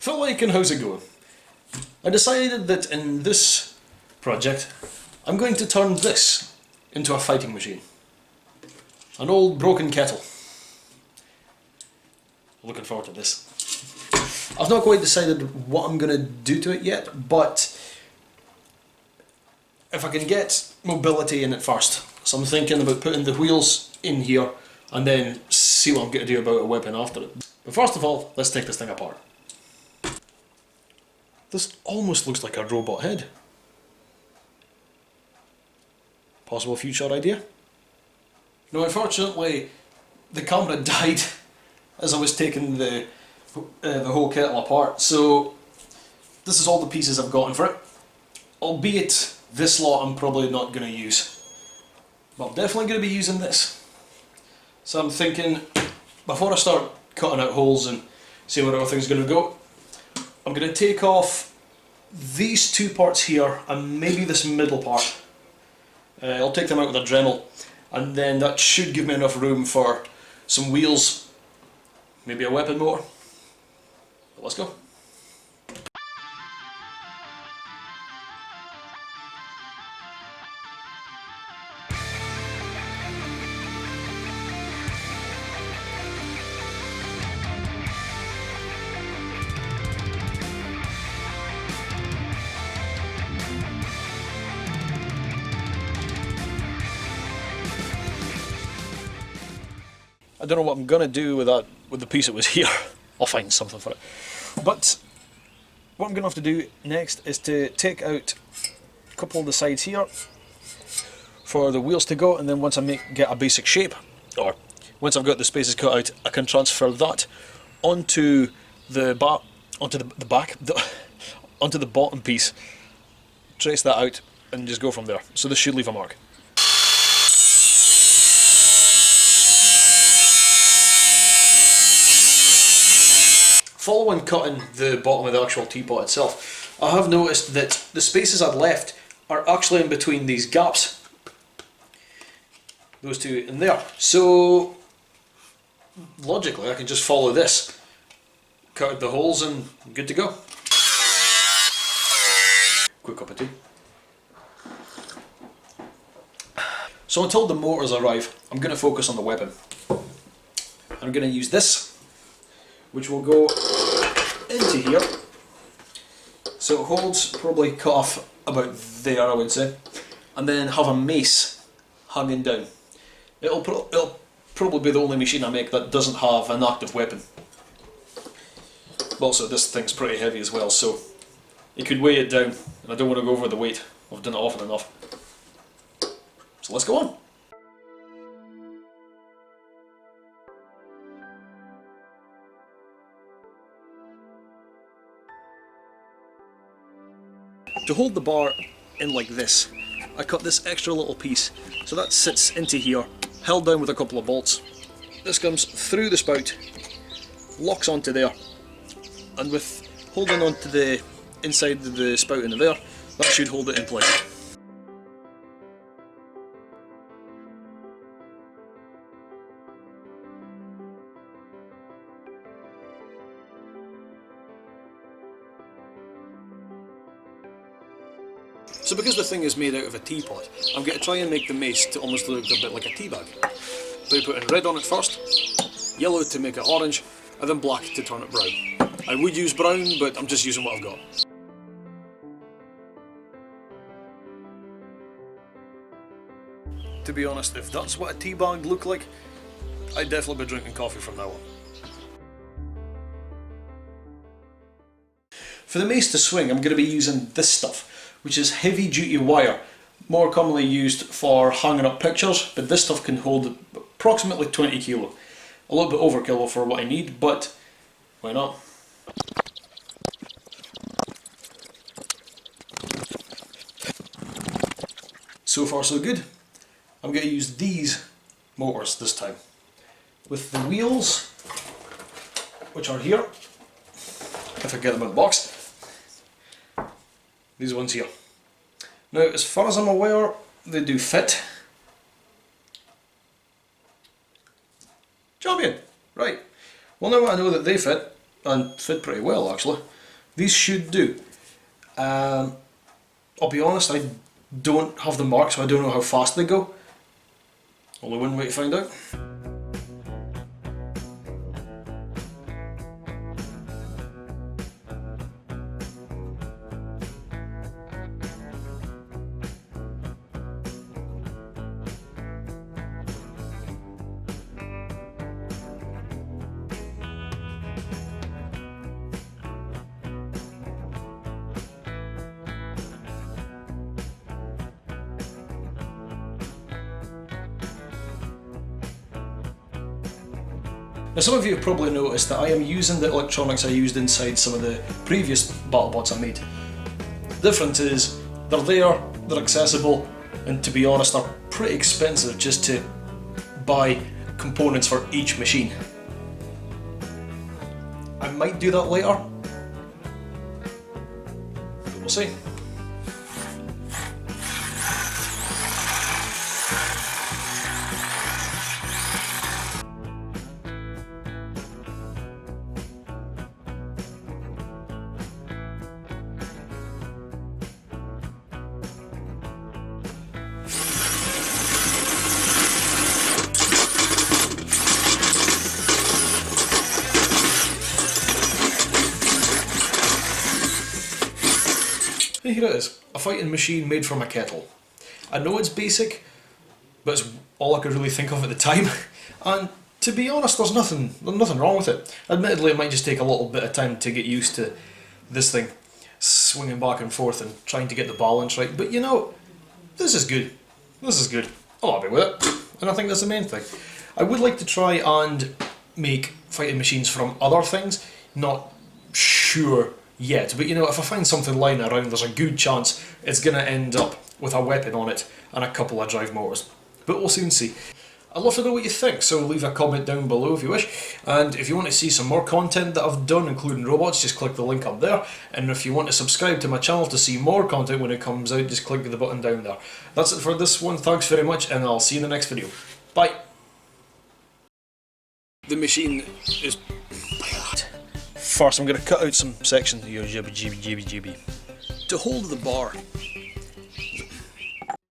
Phil Lake, and how's it going? I decided that in this project I'm going to turn this into a fighting machine. An old broken kettle. Looking forward to this. I've not quite decided what I'm going to do to it yet, but if I can get mobility in it first. So I'm thinking about putting the wheels in here and then see what I'm going to do about a weapon after it. But first of all, let's take this thing apart. This almost looks like a robot head. Possible future idea? No, unfortunately the camera died as I was taking the whole kettle apart, so this is all the pieces I've gotten for it. Albeit this lot I'm probably not going to use, but I'm definitely going to be using this. So I'm thinking, before I start cutting out holes and see where everything's going to go, I'm going to take off these two parts here and maybe this middle part. I'll take them out with a Dremel, and then that should give me enough room for some wheels, maybe a weapon motor. But let's go. I don't know what I'm gonna do with that, with the piece that was here. I'll find something for it. But what I'm gonna have to do next is to take out a couple of the sides here for the wheels to go, and then once I get a basic shape, or once I've got the spaces cut out, I can transfer that onto the back, onto the bottom piece, trace that out, and just go from there. So this should leave a mark. Following cutting the bottom of the actual teapot itself, I have noticed that the spaces I'd left are actually in between these gaps. Those two in there. So logically I can just follow this, cut out the holes, and I'm good to go. Quick cup of tea. So until the motors arrive, I'm going to focus on the weapon. I'm going to use this, which will go into here, so it holds, probably cut off about there I would say, and then have a mace hanging down. It'll probably be the only machine I make that doesn't have an active weapon. But also this thing's pretty heavy as well, so it could weigh it down, and I don't want to go over the weight. I've done it often enough. So let's go on. To hold the bar in like this, I cut this extra little piece, so that sits into here, held down with a couple of bolts. This comes through the spout, locks onto there, and with holding onto the inside of the spout in there, that should hold it in place. So because the thing is made out of a teapot, I'm going to try and make the mace to almost look a bit like a tea bag. By putting red on it first, yellow to make it orange, and then black to turn it brown. I would use brown, but I'm just using what I've got. To be honest, if that's what a tea bag looked like, I'd definitely be drinking coffee from now on. For the mace to swing, I'm going to be using this stuff, which is heavy duty wire, more commonly used for hanging up pictures, but this stuff can hold approximately 20 kilo. A little bit overkill for what I need, but why not? So far so good. I'm going to use these motors this time, with the wheels, which are here, if I get them in the box. These ones here. Now, as far as I'm aware, they do fit. Champion! Right. Well, now I know that they fit, and fit pretty well actually. These should do. I'll be honest, I don't have the mark, so I don't know how fast they go. Only one way to find out. Now some of you have probably noticed that I am using the electronics I used inside some of the previous battlebots I made. The difference is they're there, they're accessible, and to be honest they're pretty expensive just to buy components for each machine. I might do that later, but we'll see. Here it is, a fighting machine made from a kettle. I know it's basic, but it's all I could really think of at the time, and to be honest there's nothing wrong with it. Admittedly it might just take a little bit of time to get used to this thing, swinging back and forth and trying to get the balance right, but you know, this is good. This is good. I'm happy with it, and I think that's the main thing. I would like to try and make fighting machines from other things, not sure yet, but you know, if I find something lying around there's a good chance it's going to end up with a weapon on it and a couple of drive motors. But we'll soon see. I'd love to know what you think, so leave a comment down below if you wish, and if you want to see some more content that I've done including robots, just click the link up there, and if you want to subscribe to my channel to see more content when it comes out, just click the button down there. That's it for this one, thanks very much, and I'll see you in the next video. Bye! The machine is... First I'm going to cut out some sections here, jibby. To hold the bar,